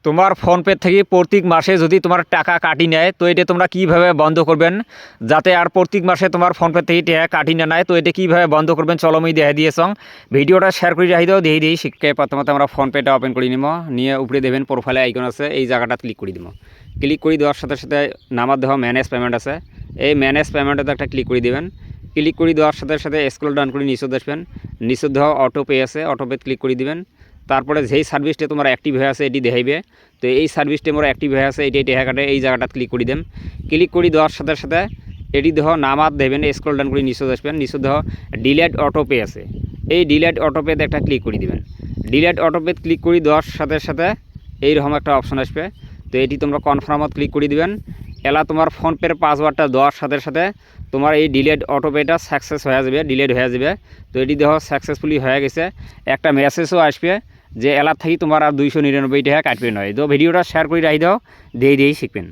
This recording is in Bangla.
তোমার ফোনপে থেকে প্রত্যেক মাসে যদি তোমার টাকা কাটি নেয় তো এটা তোমরা কীভাবে বন্ধ করবেন যাতে আর প্রত্যেক মাসে তোমার ফোনপে থেকে টাকা কাটি না নেয় তো এটা কীভাবে বন্ধ করবেন চলো আমি দেখা দিয়েছং ভিডিওটা শেয়ার করে রাখি দাও দিই শিখে প্রথমত আমরা ফোনপেটা ওপেন করে নিব নিয়ে উপরে দেবেন প্রোফাইলে আইকন আছে এই জায়গাটা ক্লিক করে দিব ক্লিক করে দেওয়ার সাথে সাথে নামার দেওয়া ম্যানেজ পেমেন্ট আছে এই ম্যানেজ পেমেন্টে একটা ক্লিক করে দেবেন ক্লিক করে দেওয়ার সাথে সাথে স্ক্রল ডাউন করে নিচে আসবেন নিচে দেওয়া অটো পে আছে অটো পে ক্লিক করে দিবেন তারপরে যেই সার্ভিসটা তোমার অ্যাক্টিভ হয়ে আছে এটি দেখাইবে তো এই সার্ভিসটা মোর অ্যাক্টিভ হয়ে আছে এটি টাকা কাটে এই জায়গাটা ক্লিক করে দেন ক্লিক করে দেওয়ার সাথে সাথে এটি দেহ নামাত দেবেন স্ক্রল ডাউন করে নিচে আসবেন নিচে দেহ ডিলেট অটো পে আছে এই ডিলেট অটো পেতে একটা ক্লিক করে দিবেন ডিলেট অটো পে ক্লিক করে দেওয়ার সাথে সাথে এইরকম একটা অপশন আসবে তো এটি তোমরা কনফার্মত ক্লিক করে দিবেন এলা তোমার ফোনপের পাসওয়ার্ডটা দেওয়ার সাথে সাথে তোমার এই ডিলেট অটো পেটা সাকসেস হয়ে যাবে ডিলেট হয়ে যাবে তো এটি দেহ সাকসেসফুলি হয়ে গেছে একটা মেসেজও আসবে যে এলার থাকি তোমার আর 299 টাকা কাটবে নয় তো ভিডিওটা শেয়ার করে রাখি দাও দিয়েই শিখবেন।